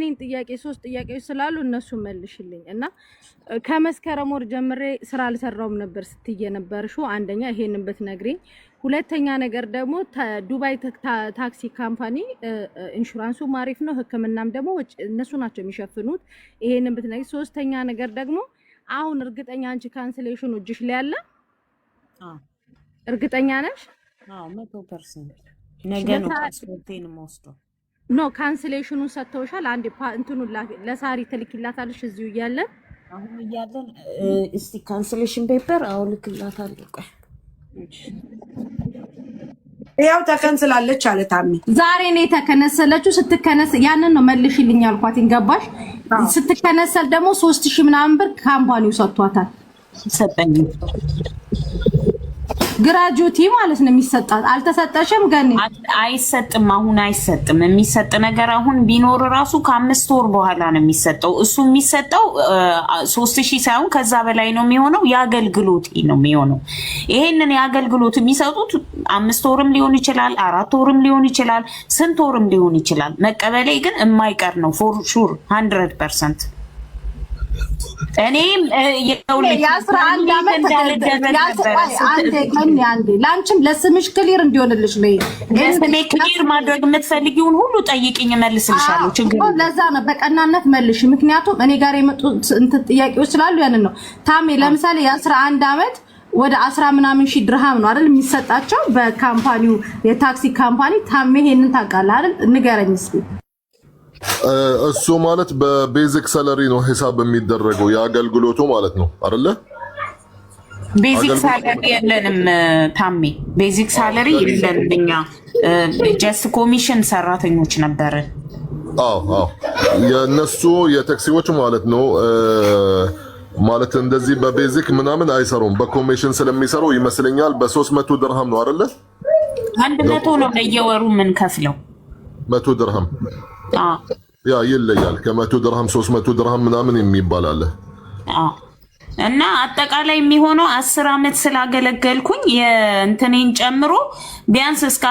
የኔን ጥያቄ 3 ጥያቄዎች ስላሉ እነሱ መልሽልኝ እና ከመስከረም ወር ጀምሬ ስራ አልሰራውም ነበር ስትይ ነበርሽው አንደኛ ይሄንን ብትነግሪኝ ሁለተኛ ነገር ደግሞ ዱባይ ታክሲ ካምፓኒ ኢንሹራንሱ ማሪፍ ነው ህክምናም ደግሞ እነሱ ናቸው የሚሸፍኑት ይሄንን ብትነግሪኝ ሶስተኛ ነገር ደግሞ አሁን እርግጠኛ አንቺ ካንሰሌሽኑ እጅሽ ላይ አለ እርግጠኛ ነሽ 100% ነገ ነው ፓስፖርቴን ወስዶ ኖ ካንሰሌሽኑን ሰጥተውሻል አንዴ እንትኑ ለሳሪ ተልኪላታለሽ እዚሁ እያለ አሁን እያለን እስቲ ካንሰሌሽን ፔፐር አውልክላታለሁ ቆይ ያው ተከንስላለች አለ ታሚ ዛሬ ነው ተከነሰለችው ስትከነስ ያንን ነው መልሽልኝ አልኳት እንገባሽ ስትከነሰል ደግሞ 3000 ምናምን ብር ካምፓኒው ሰጥቷታል ሰጠኝ ግራጁቲ ማለት ነው የሚሰጣት አልተሰጠሽም ገኒ አይሰጥም አሁን አይሰጥም የሚሰጥ ነገር አሁን ቢኖር ራሱ ከ5 ወር በኋላ ነው የሚሰጠው እሱ የሚሰጠው 3000 ሳይሆን ከዛ በላይ ነው የሚሆነው ያገልግሎት ነው የሚሆነው ይሄንን ያገልግሎት የሚሰጡት 5 ወርም ሊሆን ይችላል 4 ወርም ሊሆን ይችላል ስንት ወርም ሊሆን ይችላል መቀበሌ ግን የማይቀር ነው ፎር ሹር 100% እኔም የ11 አመት ላንቺም ለስምሽ ክሊር እንዲሆንልሽ ነው ለስሜ ክሊር ማድረግ የምትፈልጊውን ሁሉ ጠይቂኝ መልስልሻለሁ ችግር ለዛ ነው በቀናነት መልሽ ምክንያቱም እኔ ጋር የመጡት ጥያቄዎች ስላሉ ያንን ነው ታሜ ለምሳሌ የ11 አመት ወደ 10 ምናምን ሺህ ድርሃም ነው አይደል የሚሰጣቸው በካምፓኒው የታክሲ ካምፓኒ ታሜ ይሄንን ታውቃለህ አይደል ንገረኝ እስኪ እሱ ማለት በቤዚክ ሳላሪ ነው ሂሳብ የሚደረገው ያገልግሎቱ ማለት ነው አይደለ ቤዚክ ሳላሪ የለንም ታሜ ቤዚክ ሳላሪ የለንም እኛ ጀስት ኮሚሽን ሰራተኞች ነበር አዎ የነሱ የታክሲዎች ማለት ነው ማለት እንደዚህ በቤዚክ ምናምን አይሰሩም በኮሚሽን ስለሚሰሩ ይመስለኛል በ300 ድርሃም ነው አይደለ 100 ነው በየወሩ ምን ከፍለው 100 ድርሃም ያ ይለያል ከ100 ድርሃም 300 ድርሃም ምናምን የሚባል አለ እና አጠቃላይ የሚሆነው 10 አመት ስላገለገልኩኝ የእንትኔን ጨምሮ ቢያንስ እስከ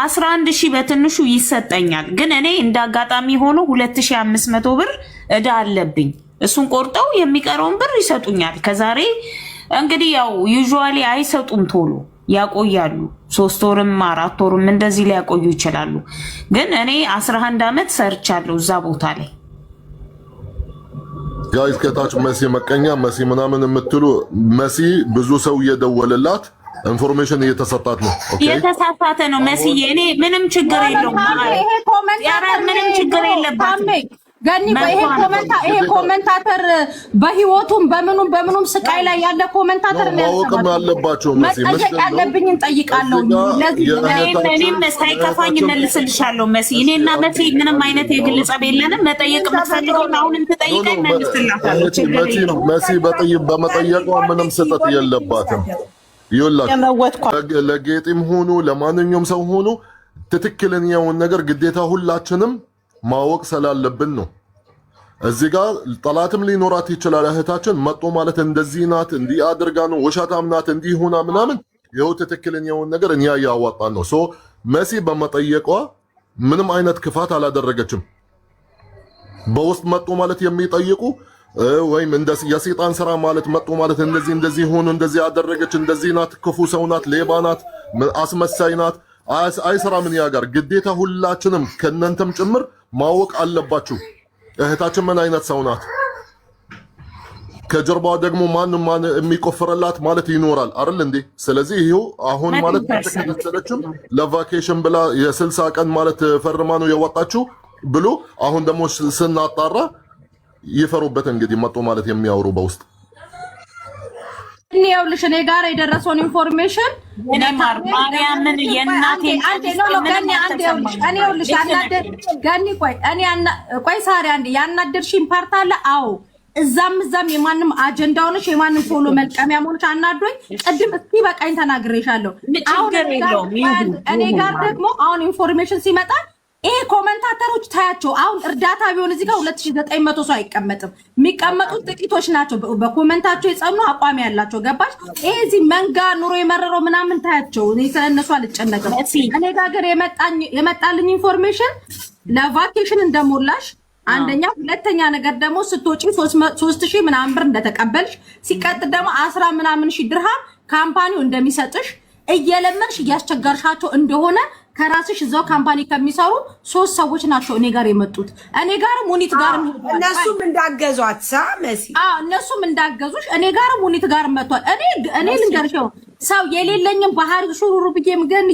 11000 በትንሹ ይሰጠኛል ግን እኔ እንዳጋጣሚ ሆኖ 2500 ብር እዳ አለብኝ እሱን ቆርጠው የሚቀረውን ብር ይሰጡኛል ከዛሬ እንግዲህ ያው ዩዥዋሊ አይሰጡም ቶሎ ያቆያሉ 3 ወርም 4 ወርም እንደዚህ ሊያቆዩ ይችላሉ ግን እኔ 11 አመት ሰርቻለሁ እዛ ቦታ ላይ ጋይስ ከታች መሲ መቀኛ መሲ ምናምን የምትሉ መሲ ብዙ ሰው እየደወለላት ኢንፎርሜሽን እየተሰጣት ነው ኦኬ የተሳሳተ ነው መሲ እኔ ምንም ችግር የለውም ምንም ችግር የለባትም ገኒ ይሄ ኮሜንታተር በህይወቱም በምኑም ስቃይ ላይ ያለ ኮሜንታተር ነው ያለው ያለባቸው መሲ ያለብኝ እንጠይቃለሁ ለዚህ እኔም ሳይከፋኝ መልስልሻለሁ መሲ እኔና መሲ ምንም አይነት የግል ጸብ የለንም መጠየቅ የምትፈልገው አሁን እንጠይቀኝ መልስላታለሁ መሲ በመጠየቋ ምንም ስህተት የለባትም ይኸውላችሁ ለጌጥም ሆኖ ለማንኛውም ሰው ሆኖ ትክክለኛውን ነገር ግዴታ ሁላችንም ማወቅ ስላለብን ነው እዚህ ጋር ጠላትም ሊኖራት ይችላል እህታችን መጥቶ ማለት እንደዚህ ናት እንዲህ አድርጋ ነው ወሻታም ናት እንዲህ ሆና ምናምን ይኸው ትክክለኛውን ነገር እኛ ያዋጣን ነው ሶ መሲ በመጠየቋ ምንም አይነት ክፋት አላደረገችም በውስጥ መጥቶ ማለት የሚጠይቁ ወይም እንደዚህ የሰይጣን ስራ ማለት መጥቶ ማለት እንደዚህ ሆኖ እንደዚህ አደረገች እንደዚህ ናት ክፉ ሰው ናት ሌባ ናት አስመሳይ ናት አይሰራ ምን ያጋር ግዴታ ሁላችንም ከነንተም ጭምር ማወቅ አለባችሁ እህታችን ምን አይነት ሰው ናት ከጀርባው ደግሞ ማን የሚቆፍርላት ማለት ይኖራል አይደል እንዴ ስለዚህ ይሄው አሁን ማለት ተከታተለችም ለቫኬሽን ብላ የ60 ቀን ማለት ፈርማ ነው የወጣችው ብሎ አሁን ደግሞ ስናጣራ ይፈሩበት እንግዲህ መጥቶ ማለት የሚያወሩ በውስጥ ይኸውልሽ እኔ ጋር የደረሰውን ኢንፎርሜሽን እኔ ማርያምን የእናቴ ይኸውልሽ ያናደድ ገኒ ቆይ ሳሪ አንዴ ያናደድሽኝ ፓርት አለ አዎ እዛም የማንም አጀንዳ ሆነሽ የማንም ፎሎ መልቀሚያ ሆነሽ አናዶኝ ቅድም እስኪ በቃኝ ተናግሬሻለሁ አሁን እኔ ጋር ደግሞ አሁን ኢንፎርሜሽን ሲመጣ ይሄ ኮሜንታተሮች ታያቸው አሁን እርዳታ ቢሆን እዚህ ጋር 2900 ሰው አይቀመጥም የሚቀመጡት ጥቂቶች ናቸው በኮሜንታቸው የጸኑ አቋም ያላቸው ገባሽ ይሄ እዚህ መንጋ ኑሮ የመረረው ምናምን ታያቸው እኔ ስለነሱ አልጨነቅም እኔ ጋር የመጣልኝ ኢንፎርሜሽን ለቫኬሽን እንደሞላሽ አንደኛ ሁለተኛ ነገር ደግሞ ስትወጪ 3000 ምናምን ብር እንደተቀበልሽ ሲቀጥል ደግሞ 10 ምናምን ሺህ ድርሃም ካምፓኒው እንደሚሰጥሽ እየለመንሽ እያስቸገርሻቸው እንደሆነ ከራስሽ እዛው ካምፓኒ ከሚሰሩ 3 ሰዎች ናቸው እኔ ጋር የመጡት። እኔ ጋር ሙኒት ጋር እነሱም እንዳገዟት መሲ እነሱም እንዳገዙሽ እኔ ጋር ሙኒት ጋር መጥቷል። እኔ ልንገርሽ ሰው የሌለኝም ባህር ሹሩሩ ብዬ ግን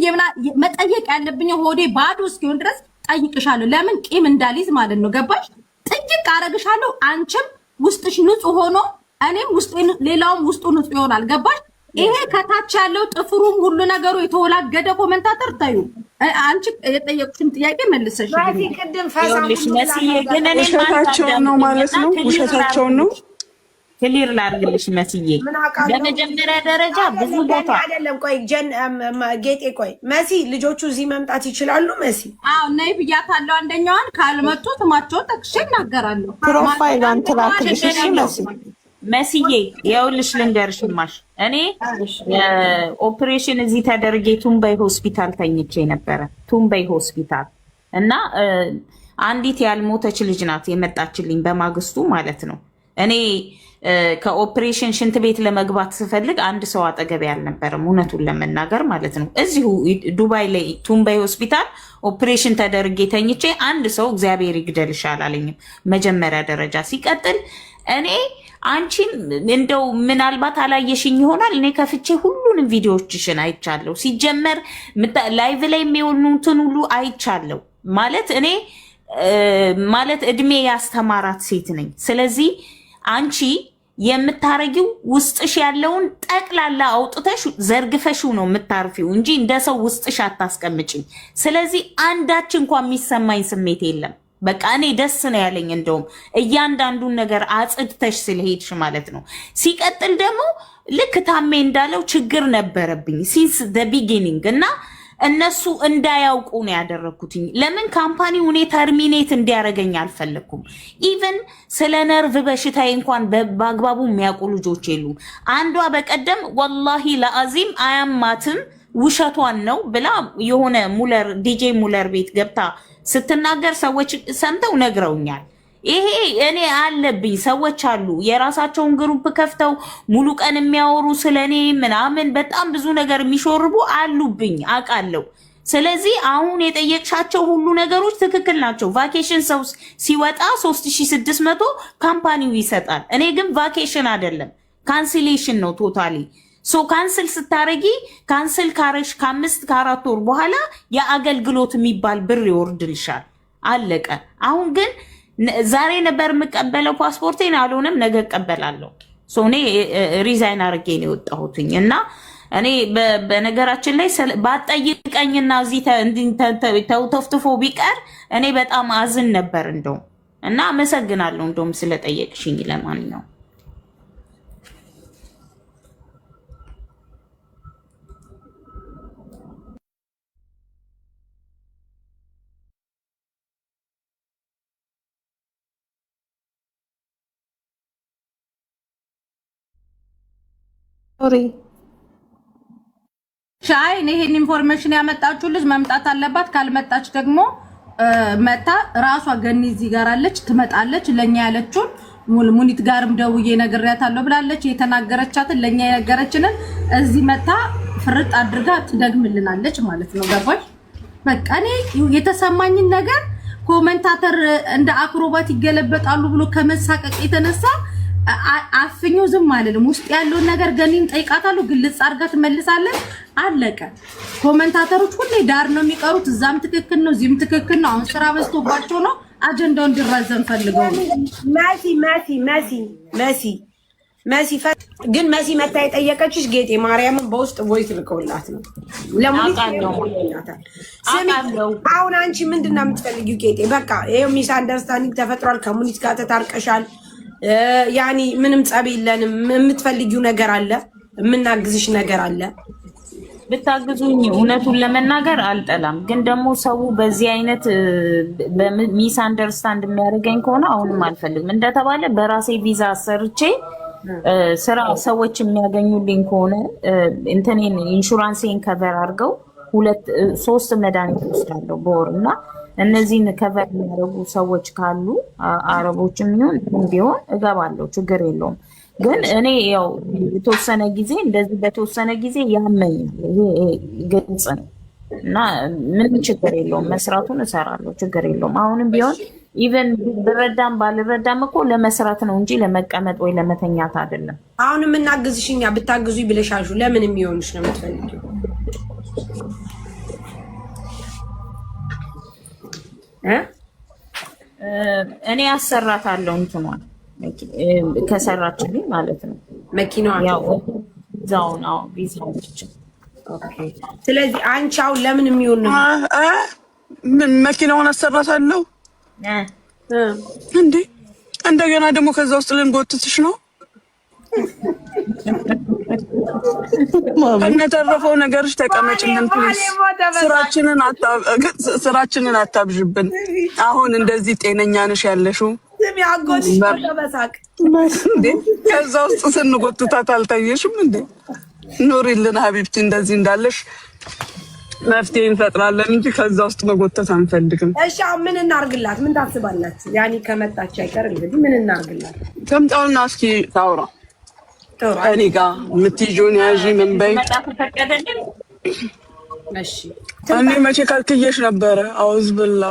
መጠየቅ ያለብኝ ሆዴ ባዶ እስኪሆን ድረስ ጠይቅሻለሁ። ለምን ቂም እንዳልይዝ ማለት ነው። ገባሽ? ጥይቅ አረግሻለሁ። አንቺም ውስጥሽ ንጹህ ሆኖ እኔም ውስጤ ሌላውም ውስጡ ንጹህ ይሆናል። ገባሽ? ይሄ ከታች ያለው ጥፍሩም ሁሉ ነገሩ የተወላገደ ኮሜንታተር ታዩ። አንቺ የጠየቁሽን ጥያቄ መልሰሽ ቅድም ፈሳሽ መስዬ ግን እኔ ውሸታቸውን ነው ማለት ነው። ውሸታቸውን ነው። ክሊር ላድርግልሽ መስዬ፣ በመጀመሪያ ደረጃ ብዙ ቦታ አይደለም። ቆይ ጌጤ ቆይ መሲ ልጆቹ እዚህ መምጣት ይችላሉ? መሲ ነይ ብያታለሁ። አንደኛዋን ካልመጡ ስማቸውን ጠቅሼ እናገራለሁ። ፕሮፋይሏን ትላክልሽ። እሺ መስዬ ይኸውልሽ ልንገርሽማሽ፣ እኔ ኦፕሬሽን እዚህ ተደርጌ ቱምባይ ሆስፒታል ተኝቼ ነበረ። ቱምባይ ሆስፒታል እና አንዲት ያልሞተች ልጅ ናት የመጣችልኝ በማግስቱ ማለት ነው። እኔ ከኦፕሬሽን ሽንት ቤት ለመግባት ስፈልግ አንድ ሰው አጠገቤ አልነበረም፣ እውነቱን ለመናገር ማለት ነው። እዚሁ ዱባይ ላይ ቱምባይ ሆስፒታል ኦፕሬሽን ተደርጌ ተኝቼ አንድ ሰው እግዚአብሔር ይግደልሽ አላለኝም መጀመሪያ ደረጃ። ሲቀጥል እኔ አንቺን እንደው ምናልባት አላየሽኝ ይሆናል። እኔ ከፍቼ ሁሉንም ቪዲዮዎችሽን አይቻለሁ። ሲጀመር ላይቭ ላይ የሚሆኑትን ሁሉ አይቻለሁ። ማለት እኔ ማለት እድሜ ያስተማራት ሴት ነኝ። ስለዚህ አንቺ የምታረጊው ውስጥሽ ያለውን ጠቅላላ አውጥተሽ ዘርግፈሽው ነው የምታርፊው እንጂ እንደ ሰው ውስጥሽ አታስቀምጪኝ። ስለዚህ አንዳች እንኳን የሚሰማኝ ስሜት የለም። በቃ እኔ ደስ ነው ያለኝ። እንደውም እያንዳንዱን ነገር አጽድተሽ ስለሄድሽ ማለት ነው። ሲቀጥል ደግሞ ልክ ታሜ እንዳለው ችግር ነበረብኝ ሲንስ ዘ ቢጊኒንግ እና እነሱ እንዳያውቁ ነው ያደረኩትኝ። ለምን ካምፓኒው እኔ ተርሚኔት እንዲያደርገኝ አልፈለኩም። ኢቨን ስለ ነርቭ በሽታዬ እንኳን በአግባቡ የሚያውቁ ልጆች የሉም። አንዷ በቀደም ወላሂ ለአዚም አያማትም ውሸቷን ነው ብላ የሆነ ሙለር ዲጄ ሙለር ቤት ገብታ ስትናገር ሰዎች ሰምተው ነግረውኛል። ይሄ እኔ አለብኝ ሰዎች አሉ የራሳቸውን ግሩፕ ከፍተው ሙሉ ቀን የሚያወሩ ስለኔ ምናምን በጣም ብዙ ነገር የሚሾርቡ አሉብኝ አውቃለሁ። ስለዚህ አሁን የጠየቅሻቸው ሁሉ ነገሮች ትክክል ናቸው። ቫኬሽን ሰው ሲወጣ 3600 ካምፓኒው ይሰጣል። እኔ ግን ቫኬሽን አይደለም ካንስሌሽን ነው ቶታሊ። ሶ ካንስል ስታረጊ ካንስል ካረሽ ከ5 ከ4 ወር በኋላ የአገልግሎት የሚባል ብር ይወርድልሻል። አለቀ። አሁን ግን ዛሬ ነበር የምቀበለው ፓስፖርቴን፣ አልሆነም ነገ እቀበላለሁ። ሶ እኔ ሪዛይን አድርጌ ነው የወጣሁትኝ እና እኔ በነገራችን ላይ ባጠይቀኝና እዚህ ተውተፍትፎ ቢቀር እኔ በጣም አዝን ነበር እንደውም እና አመሰግናለሁ እንደውም ስለጠየቅሽኝ። ለማንኛውም ሻይ ይሄን ኢንፎርሜሽን ያመጣችሁ ልጅ መምጣት አለባት። ካልመጣች ደግሞ መታ ራሷ ገኒ እዚህ ጋር አለች ትመጣለች። ለኛ ያለችውን ሙኒት ጋርም ደውዬ ነግሬያታለሁ ብላለች። የተናገረቻትን ለኛ የነገረችንን እዚህ መታ ፍርጥ አድርጋ ትደግምልናለች ማለት ነው። ገባሽ? በቃ እኔ የተሰማኝን ነገር ኮሜንታተር እንደ አክሮባት ይገለበጣሉ ብሎ ከመሳቀቅ የተነሳ አፍኙ ዝም አልልም። ውስጥ ያለውን ነገር ገኒን ጠይቃታለሁ፣ ግልጽ አድርጋ ትመልሳለች። አለቀ። ኮሜንታተሮች ሁሌ ዳር ነው የሚቀሩት። እዛም ትክክል ነው፣ እዚህም ትክክል ነው። አሁን ስራ በዝቶባቸው ነው አጀንዳው እንዲራዘም ፈልገው ነው። መሲ ግን መሲ መታ የጠየቀችሽ ጌጤ ማርያምን በውስጥ ቮይስ ልከውላት ነው ለሙኒት። አሁን አንቺ ምንድን ነው የምትፈልጊው ጌጤ? በቃ ይሄው ሚስ አንደርስታንዲንግ ተፈጥሯል። ከሙኒት ጋር ተታርቀሻል። ያኒ ምንም ጸብ የለንም። የምትፈልጊው ነገር አለ፣ የምናግዝሽ ነገር አለ። ብታግዙኝ እውነቱን ለመናገር አልጠላም። ግን ደግሞ ሰው በዚህ አይነት ሚስ አንደርስታንድ የሚያደርገኝ ከሆነ አሁንም አልፈልግም። እንደተባለ በራሴ ቪዛ ሰርቼ ስራ ሰዎች የሚያገኙልኝ ከሆነ እንትኔን ኢንሹራንሴን ከቨር አድርገው 2-3 መድኃኒት ወስዳለሁ በወር እና እነዚህን ከቨር የሚያደርጉ ሰዎች ካሉ አረቦችም ይሁን ቢሆን እገባለሁ፣ ችግር የለውም። ግን እኔ ያው የተወሰነ ጊዜ እንደዚህ በተወሰነ ጊዜ ያመኝ ይሄ ግልጽ ነው እና ምንም ችግር የለውም። መስራቱን እሰራለሁ፣ ችግር የለውም። አሁንም ቢሆን ኢቨን ብረዳም ባልረዳም እኮ ለመስራት ነው እንጂ ለመቀመጥ ወይ ለመተኛት አይደለም። አሁን የምናግዝሽኛ ብታግዙኝ ብለሻሹ ለምን የሚሆንሽ ነው የምትፈልጊው? እኔ አሰራታለሁ እንትኗን ከሰራችልኝ ማለት ነው መኪናዋን ያው ዛውን አው ቪዛውን ብቻ። ኦኬ ስለዚህ አንቺ አሁን ለምን የሚሆን ነው ምን መኪናውን አሰራታለሁ እንዴ? እንደገና ደግሞ ከዛ ውስጥ ልንጎትትሽ ነው? ከነተረፈው ነገርሽ ተቀመጭልን ፕሊዝ። ስራችንን አታብዥብን። አሁን እንደዚህ ጤነኛ ነሽ ያለሽው? ከዛ ውስጥ ስንጎትታት አልታየሽም እንዴ? ኑሪልን ሀቢብቲ፣ እንደዚህ እንዳለሽ መፍትሄ እንፈጥራለን እንጂ ከዛ ውስጥ መጎተት አንፈልግም። እሺ አሁን ምን እናርግላት? ምን ታስባላችሁ? ያኒ ከመጣች አይቀር እንግዲህ ምን እናርግላት? ተምጣውና እስኪ ታውራ እኔ ጋር የምትይዥውን ያዥ ምን በይ። እሺ እኔ መቼ ካልክየሽ ነበረ? አውዝ ብላ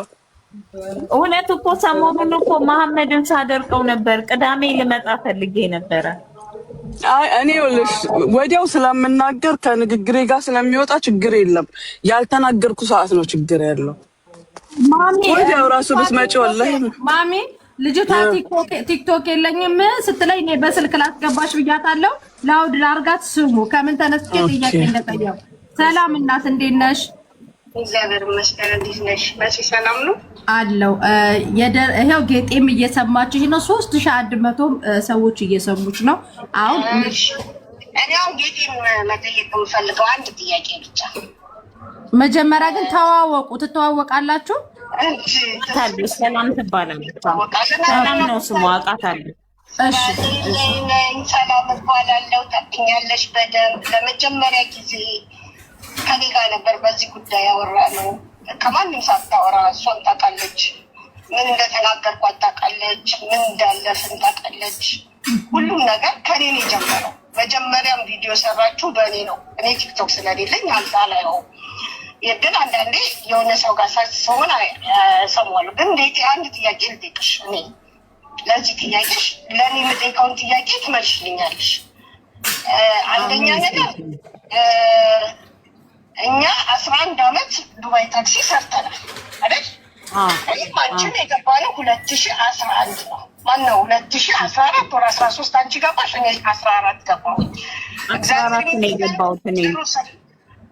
እውነት እኮ ሰሞኑን እኮ መሐመድን ሳደርቀው ነበር። ቅዳሜ ልመጣ ፈልጌ ነበረ። አይ እኔ ወዲያው ስለምናገር ከንግግሬ ጋር ስለሚወጣ ችግር የለም። ያልተናገርኩ ሰዓት ነው ችግር ያለው። ማሚ ወዲያው ራሱ ብትመጪ ወላሂ ማሚ ልጅቷ ቲክቶክ የለኝም ስትለኝ እኔ በስልክ ላስገባሽ ብያታለሁ። ላውድ ላርጋት ስሙ ከምን ተነስቼ ጥያቄ እንደጠየው። ሰላም እናት እንዴት ነሽ? እግዚአብሔር ይመስገን። እንዴት ነሽ? መቼ ሰላም ነው አለው። ይሄው ጌጤም እየሰማችሽ ነው። 3100 ሰዎች እየሰሙች ነው። አሁን እኔ አሁን ጌጤም መጠየቅ የምፈልገው አንድ ጥያቄ ብቻ። መጀመሪያ ግን ተዋወቁ። ትተዋወቃላችሁ? ታዲያ ሰላም ትባላለች። ሰላም ነው ስሙ፣ አውቃታለሁ። እሺ ሰላም እባላለሁ። ታውቂኛለሽ በደንብ። ለመጀመሪያ ጊዜ ከኔ ጋር ነበር በዚህ ጉዳይ ያወራነው። ከማንም ሳታወራ እሷም ታውቃለች። ምን እንደተናገርኳት ታውቃለች። ምን እንዳለፍን ታውቃለች። ሁሉም ነገር ከኔ ነው የጀመረው። መጀመሪያም ቪዲዮ ሰራችሁ በእኔ ነው። እኔ ቲክቶክ ስለሌለኝ አላየውም። ግን አንዳንዴ የሆነ ሰው ጋር ሳይሆን ሰማለሁ። ግን እንዴት አንድ ጥያቄ ልጠይቅሽ። እኔ ለዚህ ጥያቄሽ ለእኔ የምጠይቀውን ጥያቄ ትመልሽልኛለሽ። አንደኛ ነገር እኛ 11 ዓመት ዱባይ ታክሲ ሰርተናል አይደል? አንቺም የገባነው 2011 ነው። ማነው 2014 ወር 13 አንቺ ገባሽ፣ እኔ 14 ገባሁ። እግዚአብሔር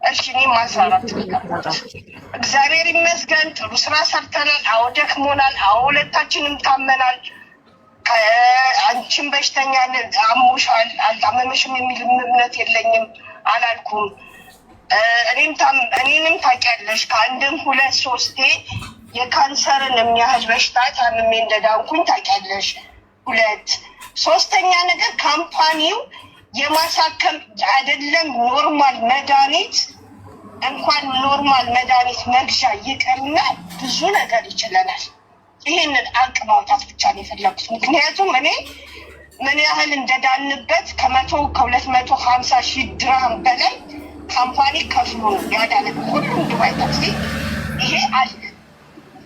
እሺ እኔም 14 ገባሁ። እግዚአብሔር ይመስገን ጥሩ ስራ ሰርተናል። አዎ ደክሞናል። አዎ ሁለታችንም ታመናል። አንቺም በሽተኛ አሞሻል አልታመመሽም የሚል እምነት የለኝም አላልኩም። እኔንም ታውቂያለሽ ከአንድም 2-3 የካንሰርን የሚያህል በሽታ ታምሜ እንደዳንኩኝ ታውቂያለሽ። 2 ሶስተኛ ነገር ካምፓኒው የማሳከም አይደለም ኖርማል መድኃኒት እንኳን ኖርማል መድኃኒት መግዣ ይቅርና ብዙ ነገር ይችለናል። ይሄንን አቅ ማውጣት ብቻ ነው የፈለኩት። ምክንያቱም እኔ ምን ያህል እንደዳንበት ከ250 ሺህ ድርሃም በላይ ካምፓኒ ከፍሎ ያዳነ ሁሉም ዱባይ ታክሲ ይሄ አለ።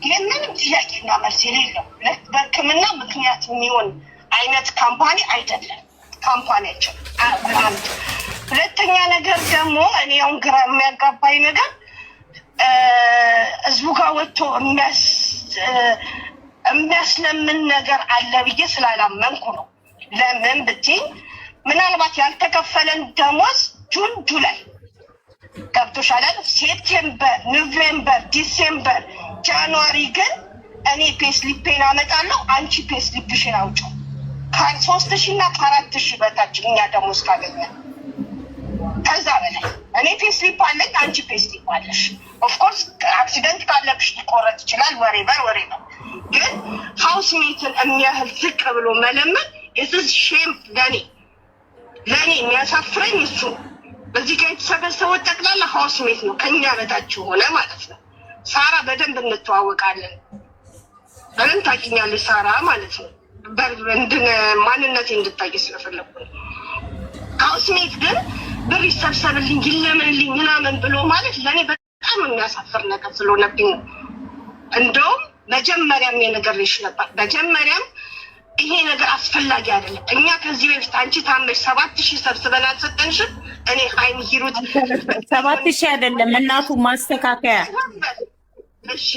ይሄ ምንም ጥያቄና መልስ የሌለው በሕክምና ምክንያት የሚሆን አይነት ካምፓኒ አይደለም ካምፓኒያችን። አንድ ሁለተኛ ነገር ደግሞ እኔ አሁን ግራ የሚያጋባኝ ነገር ህዝቡ ጋር ወጥቶ የሚያስለምን ነገር አለ ብዬ ስላላመንኩ ነው። ለምን ብትይ ምናልባት ያልተከፈለን ደሞዝ ጁላይ ገብቶሻል። ሴፕቴምበር፣ ኖቬምበር፣ ዲሴምበር፣ ጃንዋሪ ግን እኔ ፔስሊፔን አመጣለሁ፣ አንቺ ፔስሊፕሽን አውጪው። ከ3,000 እና ከ4,000 በታች እኛ ደሞዝ ካገኘን ከዛ በላይ እኔ ፔስሊፕ አለኝ፣ አንቺ ፔስሊፕ አለሽ። ኦፍኮርስ አክሲደንት ካለብሽ ሊቆረጥ ይችላል። ወሬበር ግን ሀውስ ሜትን የሚያህል ዝቅ ብሎ መለመን ኢትስ ሼም። ለእኔ የሚያሳፍረኝ እሱ በዚህ ጋር የተሰበሰበው ጠቅላላ ሀውስ ሜት ነው፣ ከኛ በታች ሆነ ማለት ነው። ሳራ በደንብ እንተዋወቃለን። በደንብ ታውቂኛለሽ ሳራ ማለት ነው። ማንነቴ እንድታውቂ ስለፈለኩ ነው። ሀውስሜት ግን ብር ይሰብሰብልኝ ይለምንልኝ ምናምን ብሎ ማለት ለእኔ በጣም የሚያሳፍር ነገር ስለሆነብኝ ነው። እንደውም መጀመሪያም የነገርሽ ነበር። መጀመሪያም ይሄ ነገር አስፈላጊ አይደለም። እኛ ከዚህ በፊት አንቺ ታመሽ 7000 ሰብስበን አልሰጠንሽም? እኔ ሀይሚ ሂሩት 7000 አይደለም እናቱ ማስተካከያ እሺ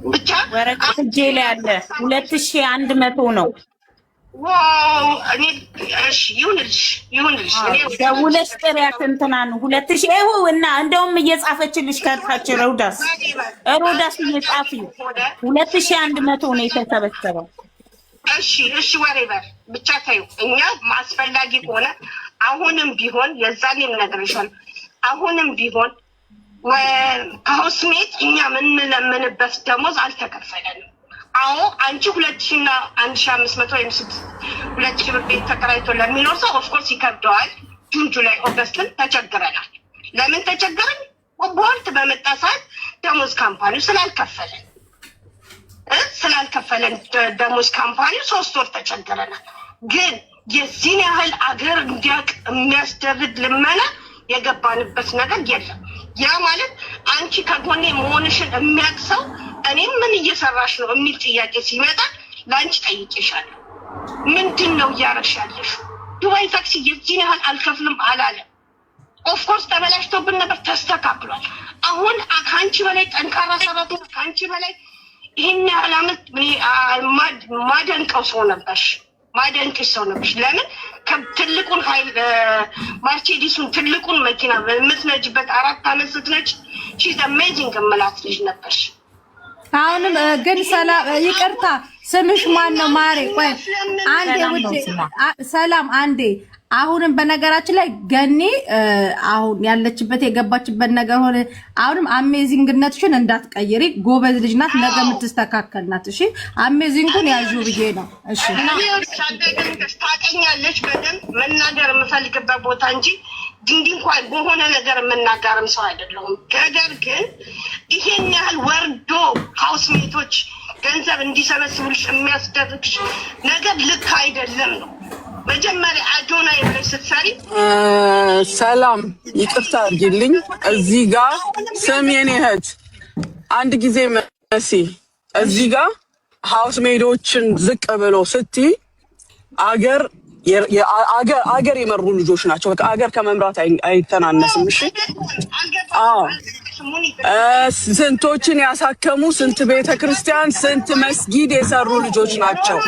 ብቻ ወረቀት እጄ ላይ አለ 2100 ነው። ዋው እኔ እሺ ይሁንልሽ እኔ ደውለሽ ጥሪያት እንትናን 2000 ይኸው እና እንደውም እየጻፈችልሽ ከታች ሮዳስ እየጻፊው 2100 ነው የተሰበሰበው። እሺ ወሬበር ብቻ ታዩ። እኛ ማስፈላጊ ከሆነ አሁንም ቢሆን የዛኔም ነግሬሻለሁ። አሁንም ቢሆን ከሀውስሜት እኛ የምንለምንበት ደሞዝ አልተከፈለንም። አዎ አንቺ 2000 እና 1500 ወይም 2000 ብር ቤት ተከራይቶ ለሚኖር ሰው ኦፍኮርስ ይከብደዋል። ጁን፣ ጁላይ፣ ኦገስትን ተቸግረናል። ለምን ተቸገረን? በወቅት በመጣ ሰዓት ደሞዝ ካምፓኒው ስላልከፈለን ደሞዝ ካምፓኒው 3 ወር ተቸግረናል። ግን የዚህን ያህል አገር እንዲያውቅ የሚያስደርግ ልመና የገባንበት ነገር የለም። ያ ማለት አንቺ ከጎኔ መሆንሽን የሚያውቅ ሰው እኔም ምን እየሰራሽ ነው የሚል ጥያቄ ሲመጣ ለአንቺ ጠይቄሻለሁ። ምንድን ነው እያረግሽ ያለሽው? ዱባይ ታክሲ የዚህን ያህል አልከፍልም አላለም። ኦፍኮርስ ተበላሽቶብን ነበር፣ ተስተካክሏል። አሁን ከአንቺ በላይ ጠንካራ ሰራተኛ፣ ከአንቺ በላይ ይህን ያህል አመት ማደንቀው ሰው ነበርሽ። ለምን ትልቁን ሀይል ማርቼዲሱን ትልቁን መኪና በምትነጅበት 4 አመት ስትነጅ ሺዝ አሜዚንግ የምላት ልጅ ነበርሽ። አሁንም ግን ሰላም ይቅርታ፣ ስምሽ ማን ነው ማሬ? ቆይ አንዴ ውዴ፣ ሰላም አንዴ። አሁንም በነገራችን ላይ ገኒ አሁን ያለችበት የገባችበት ነገር ሆነ። አሁንም አሜዚንግነትሽን እንዳትቀይሪ፣ ጎበዝ ልጅ ናት፣ ነገ የምትስተካከል ናት። እሺ አሜዚንጉን ያዡ ብዬ ነው። እሺ ታውቂኛለሽ፣ በደንብ መናገር የምፈልግበት ቦታ እንጂ ድንዲ እንኳን በሆነ ነገር የምናገርም ሰው አይደለሁም። ነገር ግን ይሄን ያህል ወርዶ ሀውስሜቶች ገንዘብ እንዲሰበስቡልሽ የሚያስደርግሽ ነገር ልክ አይደለም ነው። መጀመሪያ አዶናይ ብለሽ ስትሰሪ ሰላም ይቅርታ አድርጊልኝ። እዚህ ጋር ስም የኔ እህት አንድ ጊዜ መሲ እዚህ ጋር ሀውስ ሜዶችን ዝቅ ብሎ ስትይ አገር የመሩ ልጆች ናቸው። በቃ አገር ከመምራት አይተናነስም። እሺ ስንቶችን ያሳከሙ፣ ስንት ቤተ ክርስቲያን፣ ስንት መስጊድ የሰሩ ልጆች ናቸው።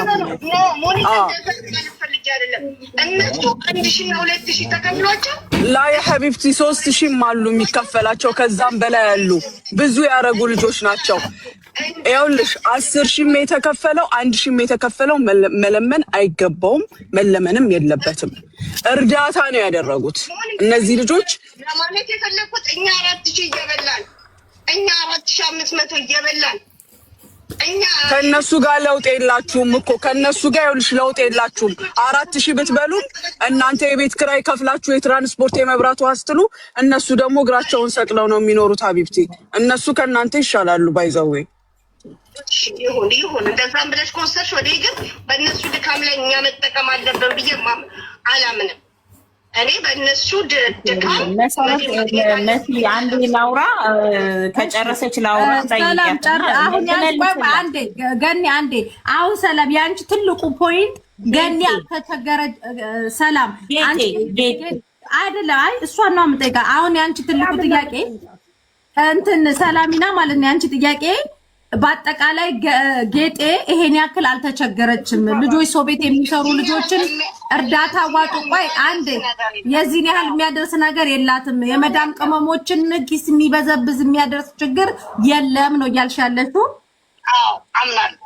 እነሱ 1000 እና 2000 ተከፍሏቸው ላይ ሀቢብቲ 3000 አሉ የሚከፈላቸው፣ ከዛም በላይ ያሉ ብዙ ያረጉ ልጆች ናቸው። ይኸውልሽ 10,000 የተከፈለው 1,000 የተከፈለው መለመን አይገባውም፣ መለመንም የለበትም። እርዳታ ነው ያደረጉት እነዚህ ልጆች። ለማለት የፈለኩት እኛ 4000 እየበላን እኛ 4500 እየበላን ከነሱ ጋር ለውጥ የላችሁም እኮ ከነሱ ጋር ይኸውልሽ ለውጥ የላችሁም። 4000 ብትበሉም እናንተ የቤት ክራይ ከፍላችሁ የትራንስፖርት የመብራት ውሃ ስትሉ፣ እነሱ ደግሞ እግራቸውን ሰቅለው ነው የሚኖሩት። ሀቢብቲ እነሱ ከእናንተ ይሻላሉ። ባይዘዌ ይሁን እንደዛም ብለሽ ከወሰድሽ ወደ ግን በእነሱ ድካም ላይ እኛ መጠቀም አለብን ብዬ አላምንም። እኔ በእነሱ ድካም መሲ አንዴ ላውራ፣ ከጨረሰች ላውራ። አንዴ ገኒ አንዴ። አሁን ሰላም የአንቺ ትልቁ ፖይንት ገኒ አልተቸገረ ሰላም አይደለም። አይ እሷን ነው የምጠይቃ። አሁን የአንቺ ትልቁ ጥያቄ እንትን ሰላሚና ማለት ነው። የአንቺ ጥያቄ በአጠቃላይ ጌጤ ይሄን ያክል አልተቸገረችም። ልጆች ሰው ቤት የሚሰሩ ልጆችን እርዳታ ዋጡ። ቆይ አንዴ የዚህን ያህል የሚያደርስ ነገር የላትም። የመዳም ቅመሞችን ኪስ የሚበዘብዝ የሚያደርስ ችግር የለም ነው እያልሽ ያለሽው? አዎ አምናለሁ።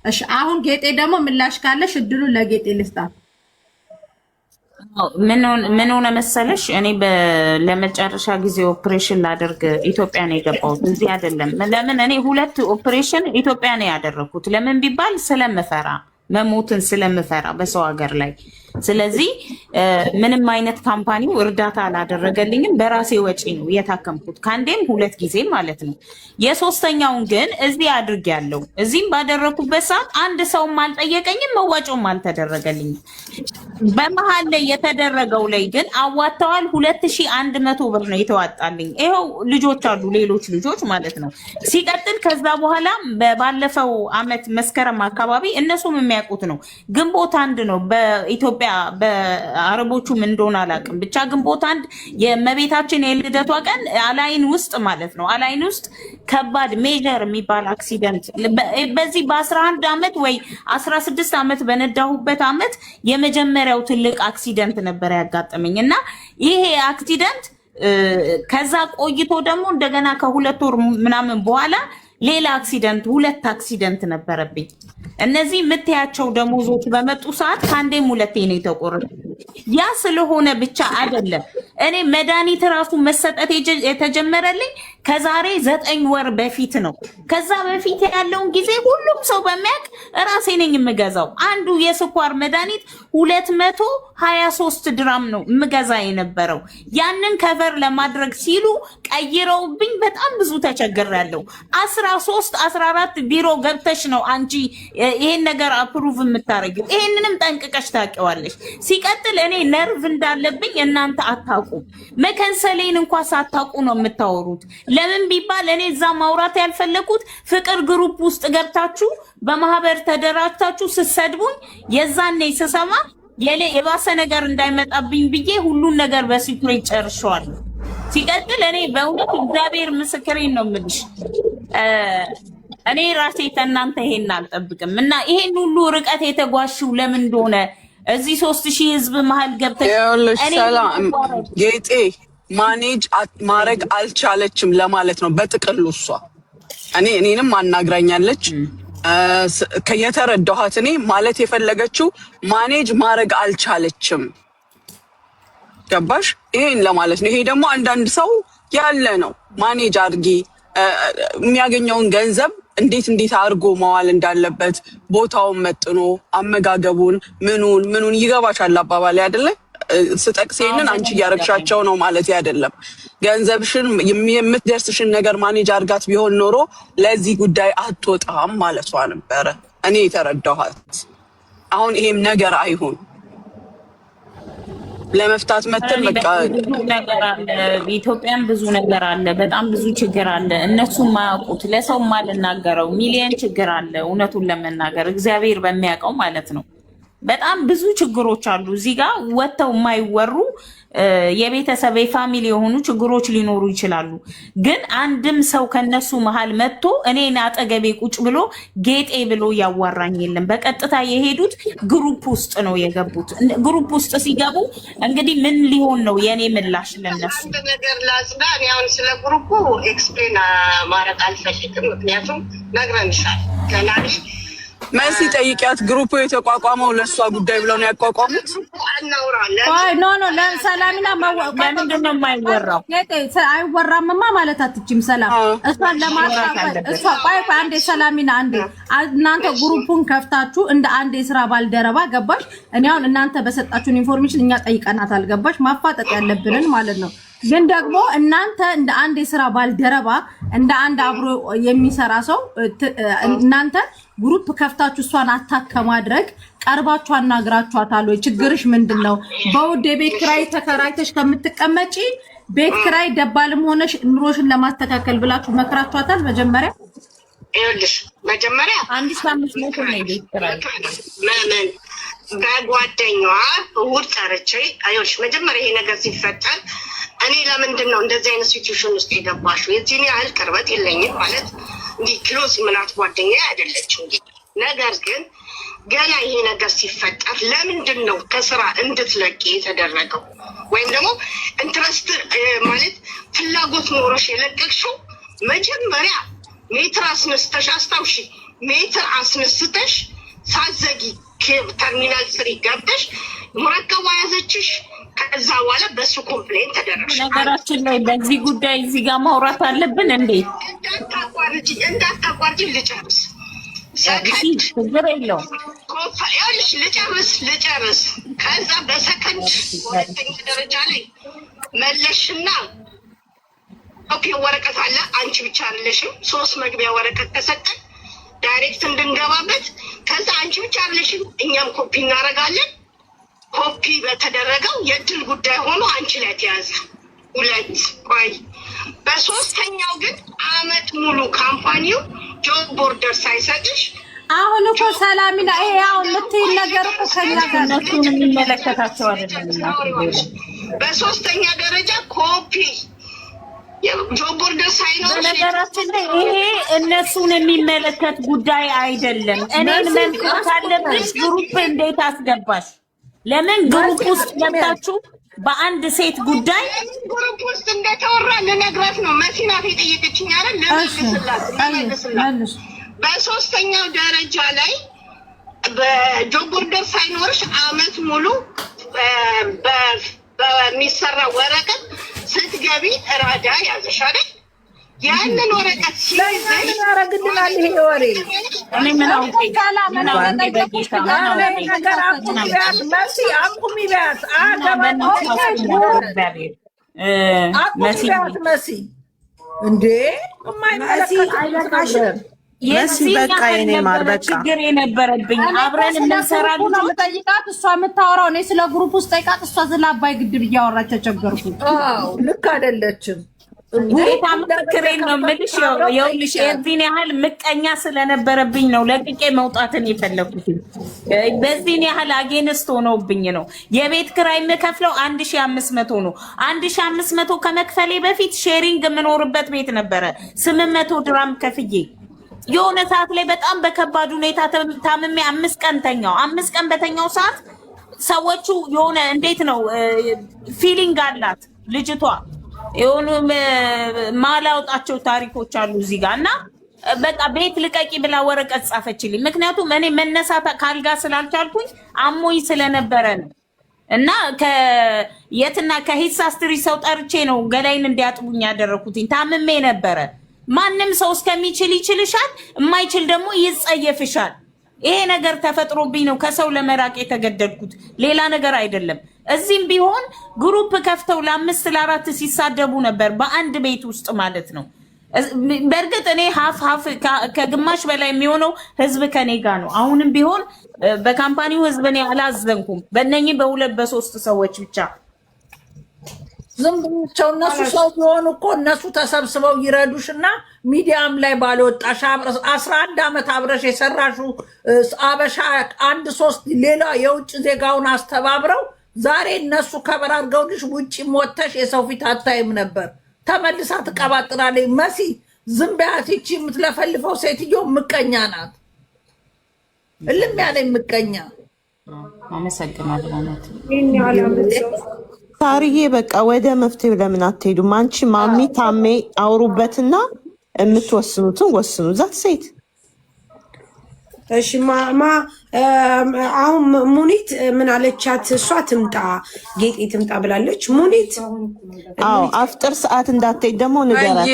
እሺ አሁን ጌጤ ደግሞ ምላሽ ካለሽ እድሉን ለጌጤ ልስጣት። ምን ሆነ መሰለሽ፣ እኔ ለመጨረሻ ጊዜ ኦፕሬሽን ላደርግ ኢትዮጵያ ነው የገባሁት፣ እዚህ አይደለም። ለምን እኔ 2 ኦፕሬሽን ኢትዮጵያ ነው ያደረኩት። ለምን ቢባል ስለምፈራ መሞትን ስለምፈራ በሰው ሀገር ላይ። ስለዚህ ምንም አይነት ካምፓኒው እርዳታ አላደረገልኝም። በራሴ ወጪ ነው የታከምኩት ከአንዴም 2 ጊዜ ማለት ነው። የሶስተኛውን ግን እዚህ አድርጌያለሁ። እዚህም ባደረኩበት ሰዓት አንድ ሰውም አልጠየቀኝም፣ መዋጮም አልተደረገልኝም። በመሀል ላይ የተደረገው ላይ ግን አዋጥተዋል። 2100 ብር ነው የተዋጣልኝ። ይኸው ልጆች አሉ፣ ሌሎች ልጆች ማለት ነው። ሲቀጥል ከዛ በኋላ ባለፈው አመት መስከረም አካባቢ እነሱም የሚያውቁት ነው፣ ግንቦት 1 ነው በኢትዮጵያ በአረቦቹም እንደሆነ አላውቅም፣ ብቻ ግንቦት 1 የእመቤታችን የልደቷ ቀን አላይን ውስጥ ማለት ነው። አላይን ውስጥ ከባድ ሜጀር የሚባል አክሲደንት በዚህ በ11 አመት ወይ 16 አመት በነዳሁበት አመት የመጀመሪያው ትልቅ አክሲደንት ነበር ያጋጠመኝ እና ይሄ አክሲደንት ከዛ ቆይቶ ደግሞ እንደገና ከ2 ወር ምናምን በኋላ ሌላ አክሲደንት 2 አክሲደንት ነበረብኝ። እነዚህ የምትያቸው ደሞዞች በመጡ ሰዓት ከአንዴም 2 ነው የተቆረጠ። ያ ስለሆነ ብቻ አይደለም እኔ መድኃኒት ራሱ መሰጠት የተጀመረልኝ ከዛሬ 9 ወር በፊት ነው። ከዛ በፊት ያለውን ጊዜ ሁሉም ሰው በሚያውቅ ራሴ ነኝ የምገዛው። አንዱ የስኳር መድኃኒት 223 ድራም ነው የምገዛ የነበረው። ያንን ከቨር ለማድረግ ሲሉ ቀይረውብኝ በጣም ብዙ ተቸግሬያለሁ። 13 14 ቢሮ ገብተሽ ነው አንቺ ይሄን ነገር አፕሩቭ የምታረጊው። ይሄንንም ጠንቅቀሽ ታውቂዋለሽ። ሲቀጥል እኔ ነርቭ እንዳለብኝ እናንተ አታውቁም። መከንሰሌን እንኳን ሳታውቁ ነው የምታወሩት። ለምን ቢባል እኔ እዛ ማውራት ያልፈለኩት ፍቅር ግሩፕ ውስጥ ገብታችሁ በማህበር ተደራጅታችሁ ስትሰድቡኝ የዛኔ ስሰማ የባሰ ነገር እንዳይመጣብኝ ብዬ ሁሉን ነገር በሲክሬት ጨርሻለሁ። ሲቀጥል እኔ በእውነት እግዚአብሔር ምስክሬን ነው የምልሽ እኔ ራሴ ከእናንተ ይሄን አልጠብቅም እና ይሄን ሁሉ ርቀት የተጓሽው ለምን እንደሆነ እዚህ 3000 ህዝብ መሀል ገብተሽ ሰላም ጌጤ ማኔጅ ማድረግ አልቻለችም ለማለት ነው በጥቅሉ። እሷ እኔንም አናግራኛለች። የተረዳኋት እኔ ማለት የፈለገችው ማኔጅ ማድረግ አልቻለችም። ገባሽ? ይሄን ለማለት ነው። ይሄ ደግሞ አንዳንድ ሰው ያለ ነው። ማኔጅ አድርጊ የሚያገኘውን ገንዘብ እንዴት አድርጎ መዋል እንዳለበት ቦታውን መጥኖ አመጋገቡን ምኑን ይገባሻል አባባል አይደለ? ስጠቅሴንን አንቺ እያረግሻቸው ነው ማለት አይደለም። ገንዘብሽን የምትደርስሽን ነገር ማኔጅ አድርጋት ቢሆን ኖሮ ለዚህ ጉዳይ አትወጣም ማለቷ ነበረ እኔ የተረዳኋት። አሁን ይሄም ነገር አይሁን ለመፍታት መተን በቃ ኢትዮጵያን ብዙ ነገር አለ፣ በጣም ብዙ ችግር አለ። እነሱ ማያውቁት ለሰው ማልናገረው ሚሊየን ችግር አለ። እውነቱን ለመናገር እግዚአብሔር በሚያውቀው ማለት ነው። በጣም ብዙ ችግሮች አሉ እዚህ ጋር ወጥተው የማይወሩ የቤተሰብ የፋሚሊ የሆኑ ችግሮች ሊኖሩ ይችላሉ። ግን አንድም ሰው ከነሱ መሃል መጥቶ እኔን አጠገቤ ቁጭ ብሎ ጌጤ ብሎ ያዋራኝ የለም። በቀጥታ የሄዱት ግሩፕ ውስጥ ነው የገቡት። ግሩፕ ውስጥ ሲገቡ እንግዲህ ምን ሊሆን ነው የኔ ምላሽ ለነሱ ነገር ላጽዳ። እኔ አሁን ስለ ግሩፑ ኤክስፕሌን ማድረግ አልፈልግም፣ ምክንያቱም ነግረንሻል ገናልሽ መሲ ጠይቂያት። ግሩፑ የተቋቋመው ለሷ ጉዳይ ብለው ነው ያቋቋሙት። ኖ ለሰላሚና ለምንድን ነው የማይወራው? አይወራምማ ማለት አትችም። ሰላም እሷን ለማሳፈር እሷ ቆይ አንዴ ሰላሚና አንዴ እናንተ ግሩፑን ከፍታችሁ እንደ አንድ የስራ ባልደረባ ገባሽ። እኔ አሁን እናንተ በሰጣችሁን ኢንፎርሜሽን እኛ ጠይቀናት አልገባሽ ማፋጠጥ ያለብንን ማለት ነው። ግን ደግሞ እናንተ እንደ አንድ የስራ ባልደረባ እንደ አንድ አብሮ የሚሰራ ሰው እናንተ ግሩፕ ከፍታችሁ እሷን አታክ ከማድረግ ቀርባችሁ አናግራችኋታል ወይ? ችግርሽ ምንድነው? በውድ የቤት ኪራይ ተከራይተሽ ከምትቀመጪ ቤት ኪራይ ደባልም ሆነሽ ኑሮሽን ለማስተካከል ብላችሁ መክራችኋታል? መጀመሪያ ይኸውልሽ መጀመሪያ 1500 ነው ቤት ኪራይ ለምን በጓደኛዋ እሑድ ጠርቼ ይኸውልሽ መጀመሪያ ይሄ ነገር ሲፈጠር እኔ ለምንድን ነው እንደዚህ አይነት ሲቹዌሽን ውስጥ የገባሽው? የዚህን ያህል ቅርበት የለኝም ማለት እንዲህ ክሎዝ ምናት ጓደኛ አይደለችም። ነገር ግን ገና ይሄ ነገር ሲፈጠር ለምንድን ነው ከስራ እንድትለቂ የተደረገው? ወይም ደግሞ ኢንትረስት ማለት ፍላጎት ኖሮሽ የለቀቅሽው? መጀመሪያ ሜትር አስነስተሽ አስታውሺ፣ ሜትር አስነስተሽ ሳዘጊ ተርሚናል 3 ገብተሽ ሙረከባ ያዘችሽ። ከዛ በኋላ በሱ ኮምፕሌን ተደረገ። ነገራችን ላይ በዚህ ጉዳይ እዚህ ጋር ማውራት አለብን እንዴ? እንዳታቋርጪ ልጨርስ። ችግር የለውም። ኮፋ ይኸውልሽ ልጨርስ። ከዛ በሰከንድ ሁለተኛ ደረጃ ላይ መለሽና ኦኬ ወረቀት አለ አንቺ ብቻ አይደለሽም 3 መግቢያ ወረቀት ተሰጠን ዳይሬክት እንድንገባበት። ከዛ አንቺ ብቻ አይደለሽም እኛም ኮፒ እናደርጋለን። ኮፒ በተደረገው የድል ጉዳይ ሆኖ አንቺ ላይ ተያዘ 2 ቆይ። በሶስተኛው ግን አመት ሙሉ ካምፓኒው ጆብ ቦርደር ሳይሰጥሽ አሁን እኮ ሰላሚና ይሄ አሁን የምትይኝ ነገር እኮ ከኛ ጋር ነው የሚመለከታቸው አይደለም። በሶስተኛ ደረጃ ኮፒ ጆብ ቦርደር ሳይኖር በነገራችን ላይ ይሄ እነሱን የሚመለከት ጉዳይ አይደለም። እኔን መንካት አለብሽ። ግሩፕ እንዴት አስገባሽ? ለምን ግሩፕ ውስጥ ገብታችሁ በአንድ ሴት ጉዳይ ግሩፕ ውስጥ እንደተወራ ልነግራት ነው። መሲናት የጠየቀችኝ አይደል? ለምንስላት በሶስተኛው ደረጃ ላይ በጆብ ቦርደር ሳይኖርሽ አመት ሙሉ በሚሰራ ወረቀት ስትገቢ ራዳ ያዘሽ አይደል? ያንን ወረቀት ሲይዘሽ ያረግልናል። ይሄ ወሬ እኔ ምን አውቄ መሲ አቁሚ ቢያት መሲ እንዴ የዚህ በቃ የኔ ማር በቃ ችግር የነበረብኝ አብረን እንሰራ ልጅ ጠይቃት። እሷ የምታወራው እኔ ስለ ግሩፕ ውስጥ ጠይቃት። እሷ ስለ አባይ ግድብ እያወራች ተቸገርኩ። ልክ አይደለችም። ጉሩታ ምክሬን ነው የምልሽ። ይኸውልሽ የዚህን ያህል ምቀኛ ስለነበረብኝ ነው ለቅቄ መውጣትን የፈለኩት። በዚህን ያህል አጌንስት ሆነውብኝ ነው። የቤት ኪራይ የምከፍለው 1500 ነው። 1500 ከመክፈሌ በፊት ሼሪንግ የምኖርበት ቤት ነበረ 800 ድራም ከፍዬ የሆነ ሰዓት ላይ በጣም በከባድ ሁኔታ ታምሜ 5 ቀን ተኛው። 5 ቀን በተኛው ሰዓት ሰዎቹ የሆነ እንዴት ነው ፊሊንግ አላት ልጅቷ የሆኑ ማላውጣቸው ታሪኮች አሉ እዚህ ጋር እና በቃ ቤት ልቀቂ ብላ ወረቀት ጻፈችልኝ። ምክንያቱም እኔ መነሳት ካልጋ ስላልቻልኩኝ አሞኝ ስለነበረ ነው። እና ከየትና ከሂሳስትሪ ሰው ጠርቼ ነው ገላይን እንዲያጥቡኝ ያደረኩትኝ። ታምሜ ነበረ። ማንም ሰው እስከሚችል ይችልሻል፣ የማይችል ደግሞ ይጸየፍሻል። ይሄ ነገር ተፈጥሮብኝ ነው ከሰው ለመራቅ የተገደድኩት፣ ሌላ ነገር አይደለም። እዚህም ቢሆን ግሩፕ ከፍተው ለ5 ለ4 ሲሳደቡ ነበር በአንድ ቤት ውስጥ ማለት ነው። በእርግጥ እኔ ሀፍ ከግማሽ በላይ የሚሆነው ህዝብ ከኔ ጋር ነው። አሁንም ቢሆን በካምፓኒው ህዝብ እኔ አላዘንኩም። በእነኚህ በ2 በ3 ሰዎች ብቻ ዝም ብቻው እነሱ ሰው ቢሆኑ እኮ እነሱ ተሰብስበው ይረዱሽና ሚዲያም ላይ ባልወጣሽ 11 ዓመት አብረሽ የሰራሹ አበሻ 1-3 ሌላ የውጭ ዜጋውን አስተባብረው ዛሬ እነሱ ከበር አድርገውልሽ ውጪ ሞተሽ የሰው ፊት አታይም ነበር። ተመልሳ ትቀባጥራለች። መሲ ዝም በያት። ይቺ የምትለፈልፈው ሴትዮ ምቀኛ ናት። እልም ያለኝ ምቀኛ። አመሰግናለሁ። ሳርዬ በቃ ወደ መፍትሄው ለምን አትሄዱም? አንቺ ማሚ ታሜ አውሩበትና የምትወስኑትን ወስኑ። ዛት ሴት እሺ አሁን ሙኒት ምን አለቻት? እሷ ትምጣ ጌጤ ትምጣ ብላለች ሙኒት። አዎ አፍጥር ሰዓት እንዳትሄድ ደግሞ ንገራት።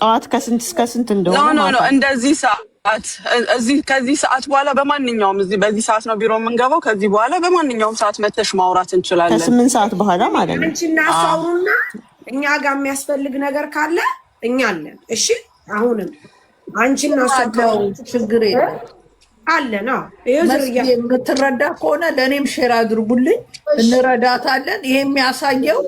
ጠዋት ከስንት እስከ ስንት እንደሆነ ነው እንደዚህ ሰዓት እዚህ ከዚህ ሰዓት በኋላ በማንኛውም እዚህ በዚህ ሰዓት ነው ቢሮ የምንገባው። ከዚህ በኋላ በማንኛውም ሰዓት መተሽ ማውራት እንችላለን። ከ8 ሰዓት በኋላ ማለት ነው። አንቺና አውሩና እኛ ጋር የሚያስፈልግ ነገር ካለ እኛ አለን። እሺ አሁንም አንቺና አውሩ፣ ችግር የለም አለ ነው። የምትረዳ ከሆነ ለእኔም ሼር አድርጉልኝ፣ እንረዳታለን። ይሄ የሚያሳየው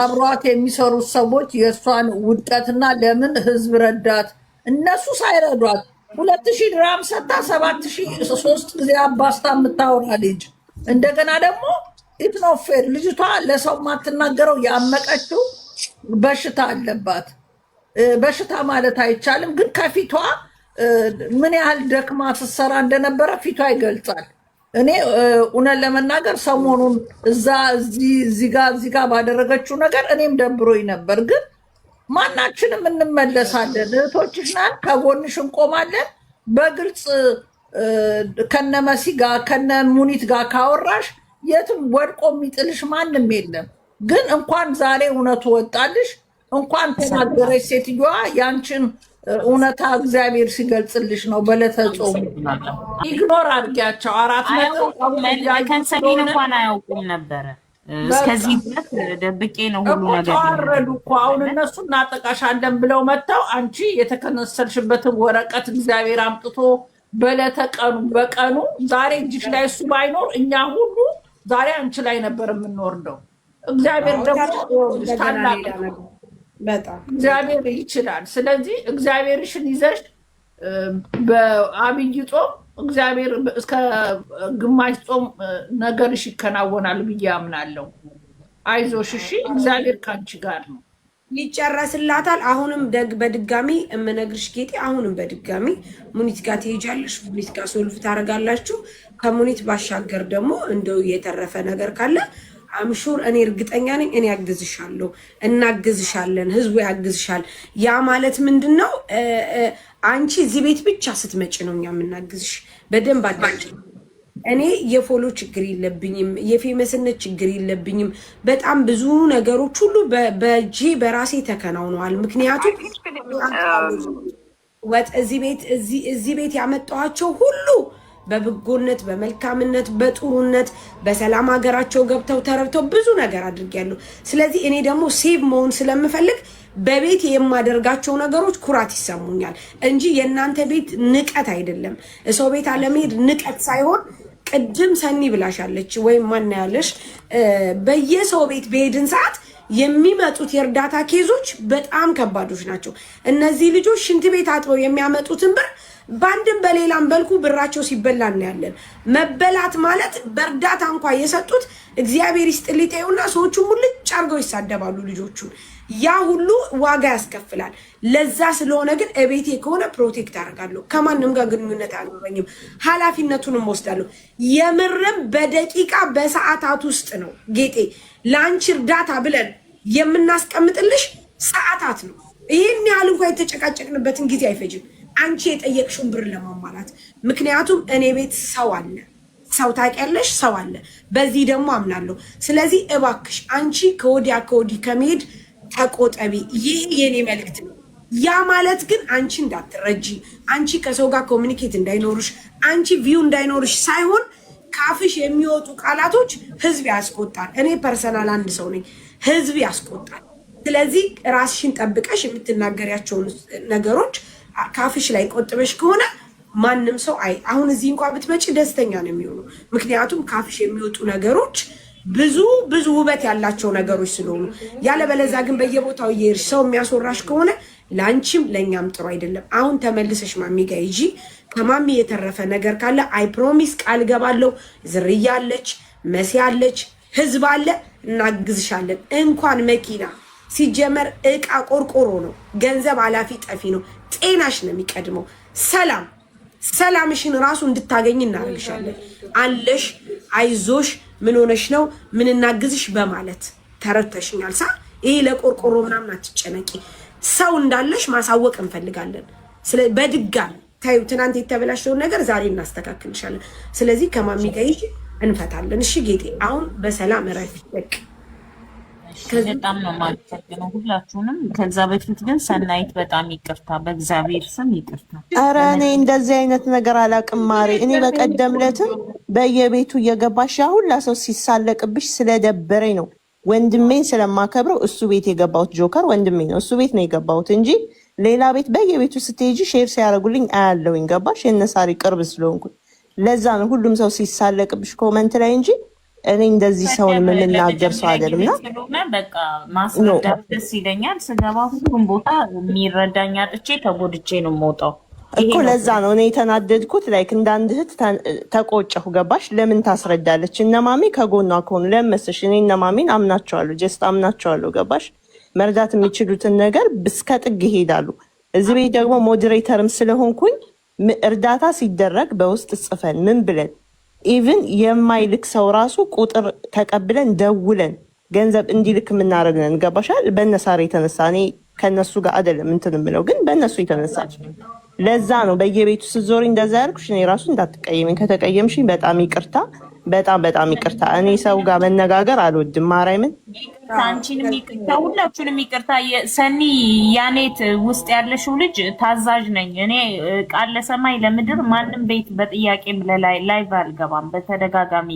አብሯት የሚሰሩት ሰዎች የእሷን ውድቀትና ለምን ህዝብ ረዳት። እነሱ ሳይረዷት 2000 ድራም ሰታ 7000 3 ጊዜ አባስታ የምታወራ ልጅ። እንደገና ደግሞ ኢትኖፌር ልጅቷ ለሰው ማትናገረው ያመቀችው በሽታ አለባት። በሽታ ማለት አይቻልም፣ ግን ከፊቷ ምን ያህል ደክማ ስትሰራ እንደነበረ ፊቷ ይገልጻል። እኔ እውነት ለመናገር ሰሞኑን እዚህ ጋር ባደረገችው ነገር እኔም ደብሮኝ ነበር። ግን ማናችንም እንመለሳለን። እህቶችሽ ናን፣ ከጎንሽ እንቆማለን። በግልጽ ከነመሲ ጋር ከነ ሙኒት ጋር ካወራሽ የትም ወድቆ የሚጥልሽ ማንም የለም። ግን እንኳን ዛሬ እውነቱ ወጣልሽ፣ እንኳን ተናገረች ሴትዮዋ። ያንቺን እውነታ እግዚአብሔር ሲገልጽልሽ ነው። በዕለተ ጾሙ ኢግኖር አድርጊያቸው። 400 ከንሰሌን እንኳን አያውቁም ነበረ። እስከዚህ ድረስ ደብቄ ነው ሁሉ ነገር ተዋረዱ እኮ። አሁን እነሱ እናጠቃሻለን ብለው መጥተው አንቺ የተከነሰልሽበትን ወረቀት እግዚአብሔር አምጥቶ በዕለተ ቀኑ በቀኑ ዛሬ እጅሽ ላይ እሱ ባይኖር እኛ ሁሉ ዛሬ አንቺ ላይ ነበር የምንወርደው። እግዚአብሔር ደግሞ ታላቅ በጣም እግዚአብሔር ይችላል። ስለዚህ እግዚአብሔርሽን ይዘሽ በአብይ ጾም እግዚአብሔር እስከ ግማሽ ጾም ነገርሽ ይከናወናል ብዬ አምናለሁ። አይዞሽ እሺ፣ እግዚአብሔር ከአንቺ ጋር ነው። ይጨረስላታል። አሁንም በድጋሚ እምነግርሽ ጌጤ፣ አሁንም በድጋሚ ሙኒት ጋር ትሄጃለሽ፣ ሙኒት ጋር ሶልቭ ታደርጋላችሁ። ከሙኒት ባሻገር ደግሞ እንደው የተረፈ ነገር ካለ አምሹር እኔ እርግጠኛ ነኝ እኔ ያግዝሻለሁ፣ እናግዝሻለን፣ ህዝቡ ያግዝሻል። ያ ማለት ምንድን ነው? አንቺ እዚህ ቤት ብቻ ስትመጪ ነው እኛ የምናግዝሽ። በደንብ አዳጭ። እኔ የፎሎ ችግር የለብኝም፣ የፌመስነት ችግር የለብኝም። በጣም ብዙ ነገሮች ሁሉ በእጄ በራሴ ተከናውነዋል። ምክንያቱም ወጥ እዚህ ቤት ያመጣኋቸው ሁሉ በበጎነት፣ በመልካምነት፣ በጥሩነት በሰላም ሀገራቸው ገብተው ተረብተው ብዙ ነገር አድርጌያለሁ። ስለዚህ እኔ ደግሞ ሴቭ መሆን ስለምፈልግ በቤት የማደርጋቸው ነገሮች ኩራት ይሰሙኛል እንጂ የእናንተ ቤት ንቀት አይደለም። ሰው ቤት አለመሄድ ንቀት ሳይሆን ቅድም ሰኒ ብላሻለች ወይም ማን ያለሽ በየሰው ቤት በሄድን ሰዓት የሚመጡት የእርዳታ ኬዞች በጣም ከባዶች ናቸው። እነዚህ ልጆች ሽንት ቤት አጥበው የሚያመጡትን ብር በአንድም በሌላም በልኩ ብራቸው ሲበላ እናያለን። መበላት ማለት በእርዳታ እንኳ የሰጡት እግዚአብሔር ይስጥልጤውና ሰዎቹ ሙልጭ አርገው ይሳደባሉ ልጆቹን። ያ ሁሉ ዋጋ ያስከፍላል። ለዛ ስለሆነ ግን እቤቴ ከሆነ ፕሮቴክት አደርጋለሁ። ከማንም ጋር ግንኙነት አልኖረኝም። ኃላፊነቱንም ወስዳለሁ። የምርም በደቂቃ በሰዓታት ውስጥ ነው ጌጤ ለአንቺ እርዳታ ብለን የምናስቀምጥልሽ ሰዓታት ነው። ይህን ያህል እንኳ የተጨቃጨቅንበትን ጊዜ አይፈጅም አንቺ የጠየቅሽውን ብር ለማሟላት። ምክንያቱም እኔ ቤት ሰው አለ፣ ሰው ታውቂያለሽ፣ ሰው አለ። በዚህ ደግሞ አምናለሁ። ስለዚህ እባክሽ አንቺ ከወዲያ ከወዲህ ከመሄድ ተቆጠቢ። ይህ የኔ መልእክት ነው። ያ ማለት ግን አንቺ እንዳትረጂ፣ አንቺ ከሰው ጋር ኮሚኒኬት እንዳይኖርሽ፣ አንቺ ቪው እንዳይኖርሽ ሳይሆን ካፍሽ የሚወጡ ቃላቶች ህዝብ ያስቆጣል። እኔ ፐርሰናል አንድ ሰው ነኝ፣ ህዝብ ያስቆጣል። ስለዚህ ራስሽን ጠብቀሽ የምትናገሪያቸውን ነገሮች ካፍሽ ላይ ቆጥበሽ ከሆነ ማንም ሰው አሁን እዚህ እንኳን ብትመጪ ደስተኛ ነው የሚሆነው። ምክንያቱም ካፍሽ የሚወጡ ነገሮች ብዙ ውበት ያላቸው ነገሮች ስለሆኑ። ያለበለዛ ግን በየቦታው እየሄድሽ ሰው የሚያስወራሽ ከሆነ ለአንቺም ለእኛም ጥሩ አይደለም። አሁን ተመልሰሽ ማሚ ጋር ሂጂ። ከማሚ የተረፈ ነገር ካለ አይ ፕሮሚስ ቃል ገባለሁ። ዝርያ አለች፣ መሲ አለች፣ ህዝብ አለ፣ እናግዝሻለን። እንኳን መኪና ሲጀመር እቃ ቆርቆሮ ነው። ገንዘብ አላፊ ጠፊ ነው። ጤናሽ ነው የሚቀድመው። ሰላምሽን ራሱ እንድታገኝ እናደርግሻለን። አለሽ፣ አይዞሽ፣ ምን ሆነሽ ነው፣ ምን እናግዝሽ በማለት ተረድተሽኛል። ይሄ ለቆርቆሮ ምናምን አትጨነቂ። ሰው እንዳለሽ ማሳወቅ እንፈልጋለን። በድጋሚ ታዩ ትናንት የተበላሸውን ነገር ዛሬ እናስተካክልሻለን። ስለዚህ ከማሚ ጋር እንፈታለን። እሺ ጌጤ፣ አሁን በሰላም እረፊ። በቃ በጣም ነው የማመሰግነው ሁላችሁንም። ከዛ በፊት ግን ሰናይት በጣም ይቅርታ፣ በእግዚአብሔር ስም ይቅርታ። ኧረ እኔ እንደዚህ አይነት ነገር አላውቅም ማሬ። እኔ በቀደም ዕለትም በየቤቱ እየገባሽ ያ ሁላ ሰው ሲሳለቅብሽ ስለደበረኝ ነው ወንድሜን ስለማከብረው እሱ ቤት የገባሁት። ጆከር ወንድሜ ነው፣ እሱ ቤት ነው የገባሁት እንጂ ሌላ ቤት በየቤቱ ስትሄጂ ሼር ሲያደርጉልኝ አያለውኝ። ገባሽ? የነሳሪ ቅርብ ስለሆንኩኝ ለዛ ነው ሁሉም ሰው ሲሳለቅብሽ ኮመንት ላይ እንጂ እኔ እንደዚህ ሰውን የምንናገር ሰው አይደለምና በቃ ማስረዳት ደስ ይለኛል። ስገባ ሁሉም ቦታ የሚረዳኝ አጥቼ ተጎድቼ ነው የምወጣው እኮ። ለዛ ነው እኔ የተናደድኩት። ላይክ እንዳንድ እህት ተቆጨሁ። ገባሽ? ለምን ታስረዳለች? እነማሚ ከጎኗ ከሆኑ ለመሰሽ እኔ እነማሚን አምናቸዋለሁ፣ ጀስት አምናቸዋለሁ። ገባሽ? መርዳት የሚችሉትን ነገር እስከ ጥግ ይሄዳሉ። እዚህ ቤት ደግሞ ሞዴሬተርም ስለሆንኩኝ እርዳታ ሲደረግ በውስጥ ጽፈን ምን ብለን ኢቭን የማይልክ ሰው ራሱ ቁጥር ተቀብለን ደውለን ገንዘብ እንዲልክ የምናደርግነን። ገባሻል? በነሳር የተነሳ እኔ ከነሱ ጋር አይደለም እንትን የምለው ግን በእነሱ የተነሳ ለዛ ነው በየቤቱ ስዞሪ እንደዛ ያልኩሽ። እኔ ራሱ እንዳትቀየመኝ፣ ከተቀየምሽኝ በጣም ይቅርታ። በጣም በጣም ይቅርታ። እኔ ሰው ጋር መነጋገር አልወድም። ማርያምን አንቺንም ይቅርታ፣ ሁላችሁንም ይቅርታ። ሰኒ ያኔት ውስጥ ያለሽው ልጅ ታዛዥ ነኝ እኔ። ቃል ለሰማይ ለምድር ማንም ቤት በጥያቄም ላይቭ አልገባም። በተደጋጋሚ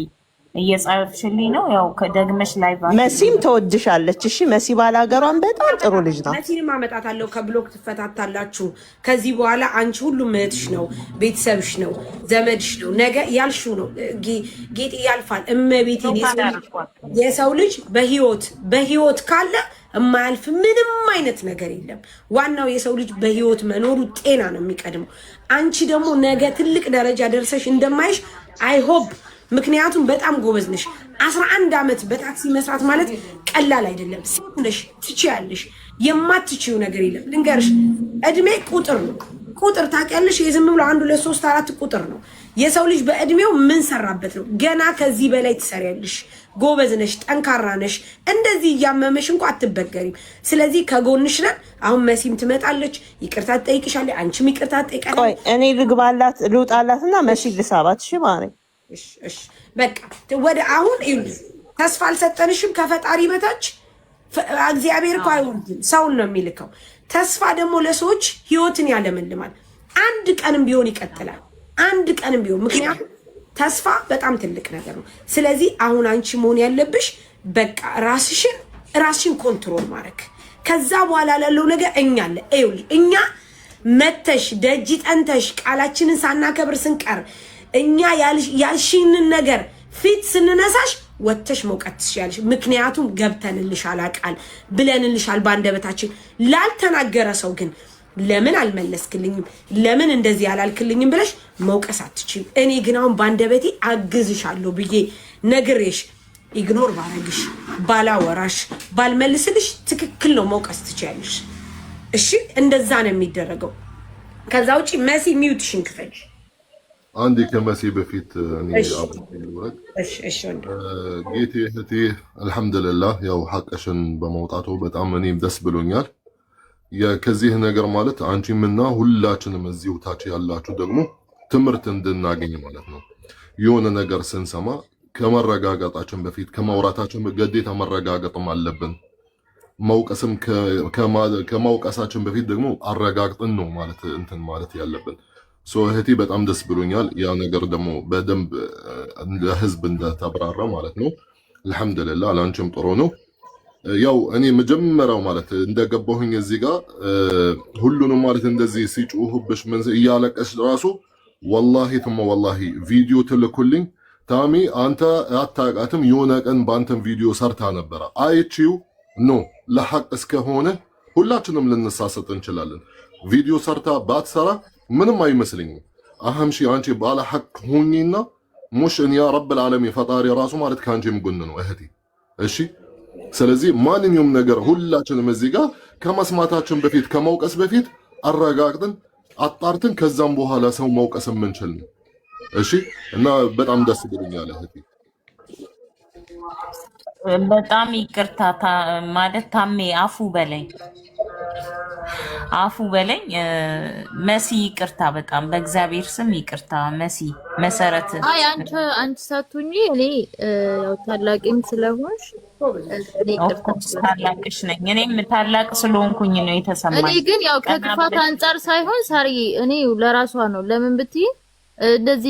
እየጻፍሽልኝ ነው። ያው ከደግመሽ ላይቭ መሲም ተወድሻለች። እሺ መሲ ባላገሯን በጣም ጥሩ ልጅ ናት። መሲንም አመጣታለሁ። ከብሎክ ትፈታታላችሁ። ከዚህ በኋላ አንቺ ሁሉም እህትሽ ነው፣ ቤተሰብሽ ነው፣ ዘመድሽ ነው። ነገ ያልሽው ነው ጌጥ ያልፋል። እመቤቴ የሰው ልጅ በህይወት ካለ የማያልፍ ምንም አይነት ነገር የለም። ዋናው የሰው ልጅ በህይወት መኖሩ ጤና ነው የሚቀድመው። አንቺ ደግሞ ነገ ትልቅ ደረጃ ደርሰሽ እንደማይሽ አይሆፕ። ምክንያቱም በጣም ጎበዝ ነሽ። 11 ዓመት በታክሲ መስራት ማለት ቀላል አይደለም። ሲነሽ ትችያለሽ። የማትችይው ነገር የለም። ልንገርሽ፣ እድሜ ቁጥር ነው። ቁጥር ታውቂያለሽ። የዝም ብሎ 1 2 3 4 ቁጥር ነው። የሰው ልጅ በእድሜው ምን ሰራበት ነው። ገና ከዚህ በላይ ትሰሪያለሽ። ጎበዝ ነሽ፣ ጠንካራ ነሽ። እንደዚህ እያመመሽ እንኳን አትበገሪም። ስለዚህ ከጎንሽ ነን። አሁን መሲም ትመጣለች፣ ይቅርታ ትጠይቅሻለች፣ አንቺም ይቅርታ ትጠይቃለሽ። ቆይ እኔ ልግባላት ልውጣላትና መሲ ልሳባት። እሺ ማረኝ። እሺ በቃ ወደ አሁን ይኸውልሽ፣ ተስፋ አልሰጠንሽም ከፈጣሪ በታች። እግዚአብሔር እኮ አይወርድም፣ ሰውን ነው የሚልከው። ተስፋ ደግሞ ለሰዎች ህይወትን ያለመልማል። አንድ ቀንም ቢሆን ይቀጥላል፣ አንድ ቀንም ቢሆን። ምክንያቱም ተስፋ በጣም ትልቅ ነገር ነው። ስለዚህ አሁን አንቺ መሆን ያለብሽ በቃ ራስሽን ኮንትሮል ማድረግ። ከዛ በኋላ ላለው ነገር እኛ አለ። ይኸውልሽ እኛ መተሽ ደጅ ጠንተሽ ቃላችንን ሳናከብር ስንቀር እኛ ያልሽንን ነገር ፊት ስንነሳሽ ወተሽ መውቀት ትችያለሽ። ምክንያቱም ገብተንልሻል፣ ቃል ብለንልሻል ባንደበታችን። ላልተናገረ ሰው ግን ለምን አልመለስክልኝም፣ ለምን እንደዚህ ያላልክልኝም ብለሽ መውቀስ አትችይም። እኔ ግን አሁን ባንደበቴ አግዝሻለሁ ብዬ ነግሬሽ ኢግኖር ባረግሽ፣ ባላወራሽ፣ ባልመልስልሽ ትክክል ነው፣ መውቀስ ትችያለሽ። እሺ እንደዛ ነው የሚደረገው። ከዛ ውጪ መሲ ሚውትሽን ክፈች። አንዴ ከመሲ በፊት እኔ አብረን ጌቴ እህቴ አልሐምዱሊላህ ያው ሐቀሽን በመውጣቱ በጣም እኔም ደስ ብሎኛል። ከዚህ ነገር ማለት አንቺምና ሁላችንም እዚሁ ታች ያላችሁ ደግሞ ትምህርት እንድናገኝ ማለት ነው። የሆነ ነገር ስንሰማ ከመረጋጋጣችን በፊት ከማውራታችን ግዴታ መረጋጋጥም አለብን። መውቀስም ከማውቀሳችን በፊት ደግሞ አረጋግጥን ነው ማለት እንትን ማለት ያለብን። እህቴ በጣም ደስ ብሎኛል። ያ ነገር ደግሞ በደንብ ለህዝብ እንደተብራራ ማለት ነው። አልሐምዱሊላህ ላንቺም ጥሩ ነው። ያው እኔ መጀመሪያው ማለት እንደገባሁኝ እዚህ ጋር ሁሉንም ማለት እንደዚህ ሲጮህብሽ ምን እያለቀሽ ራሱ ወላሂ ተማ ወላሂ ቪዲዮ ትልኩልኝ ታሚ አንተ አታውቃትም፣ የሆነ ቀን በአንተም ቪዲዮ ሰርታ ነበረ አይቺው ኖ ለሐቅ እስከሆነ ሁላችንም ልንሳሰጥ እንችላለን። ቪዲዮ ሰርታ ባትሰራ ምንም አይመስልኝም። አህም ሺ አንቺ ባለ ሐቅ ሁኚና ሙሽ እን ያ ረብ العالمين ፈጣሪ ራሱ ማለት ካንቺም ጎን ነው እህቴ። እሺ ስለዚህ ማንኛውም ነገር ሁላችንም እዚህ ጋር ከመስማታችን በፊት ከመውቀስ በፊት አረጋግጠን አጣርተን ከዛም በኋላ ሰው መውቀስ የምንችል ነው። እሺ እና በጣም ደስ ብሎኛል እህቴ። በጣም ይቅርታ ማለት ታሜ አፉ በለኝ መሲ ይቅርታ፣ በጣም በእግዚአብሔር ስም ይቅርታ መሲ። መሰረት አይ አንቺ ሳትሆኚ እኔ ያው ታላቅም ስለሆንሽ እኔ ይቅርታ ታላቅሽ ነኝ። እኔም ታላቅ ስለሆንኩኝ ነው የተሰማኝ። እኔ ግን ያው ከክፋት አንፃር ሳይሆን ሳሪ እኔ ለራሷ ነው። ለምን ብትይ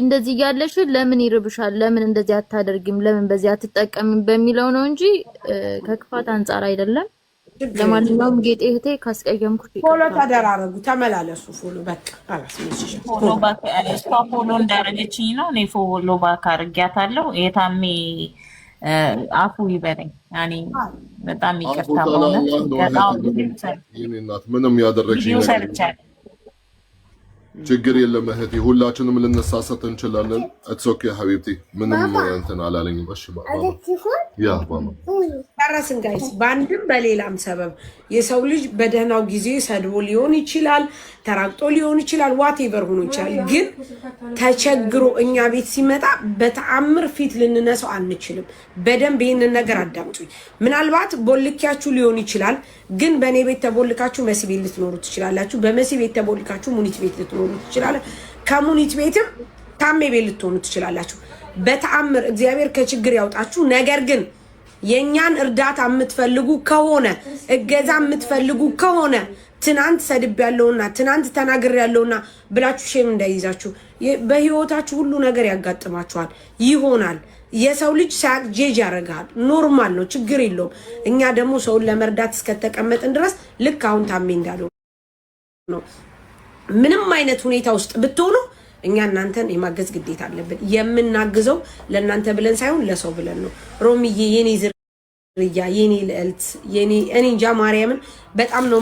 እንደዚህ ያለሽ ለምን ይርብሻል፣ ለምን እንደዚህ አታደርጊም፣ ለምን በዚህ አትጠቀሚም በሚለው ነው እንጂ ከክፋት አንፃር አይደለም። ለማንኛውም ጌጤ እህቴ ካስቀየምኩሽ ፎሎ ተደራረጉ፣ ተመላለሱ። ፎሎ በቃ አላስመስልሽ። ፎሎ ባክ እሷ ፎሎ እንዳረገችኝ ነው እኔ ፎሎ ባክ አርጊያታለሁ። የታሜ አፉ ይበለኝ። ያኔ በጣም ይቅርታ ማለት ነው። ምንም ያደረግሽኝ ነገር ችግር የለም እህቴ፣ ሁላችንም ልንሳሳት እንችላለን። እትስ ኦኬ ሀቢብቲ፣ ምንም እንትን አላለኝም። እሺ ያ ማማ ታራስን ጋይስ፣ በአንድም በሌላም ሰበብ የሰው ልጅ በደህናው ጊዜ ሰድቦ ሊሆን ይችላል፣ ተራቅጦ ሊሆን ይችላል፣ ዋቴቨር ሆኖ ይችላል። ግን ተቸግሮ እኛ ቤት ሲመጣ በተአምር ፊት ልንነሳው አንችልም። በደንብ ይህንን ነገር አዳምጡኝ። ምናልባት ቦልኪያችሁ ሊሆን ይችላል፣ ግን በእኔ ቤት ተቦልካችሁ መሲ ቤት ልትኖሩ ትችላላችሁ። በመሲ ቤት ተቦልካችሁ ሙኒት ቤት ልትኖሩ ትችላላችሁ። ከሙኒት ቤትም ታሜ ቤት ልትሆኑ ትችላላችሁ። በተአምር እግዚአብሔር ከችግር ያውጣችሁ። ነገር ግን የኛን እርዳታ የምትፈልጉ ከሆነ እገዛ የምትፈልጉ ከሆነ ትናንት ሰድብ ያለውና ትናንት ተናግር ያለውና ብላችሁ ሼም እንዳይዛችሁ። በህይወታችሁ ሁሉ ነገር ያጋጥማችኋል ይሆናል። የሰው ልጅ ሳያቅ ጄጅ ያደርጋል። ኖርማል ነው፣ ችግር የለውም። እኛ ደግሞ ሰውን ለመርዳት እስከተቀመጥን ድረስ ልክ አሁን ታሜ እንዳለው ነው። ምንም አይነት ሁኔታ ውስጥ ብትሆኑ እኛ እናንተን የማገዝ ግዴታ አለብን። የምናግዘው ለእናንተ ብለን ሳይሆን ለሰው ብለን ነው። ሮሚዬ የኔ ዝርያ የኔ ልዕልት የኔ እኔ እንጃ ማርያምን በጣም ነው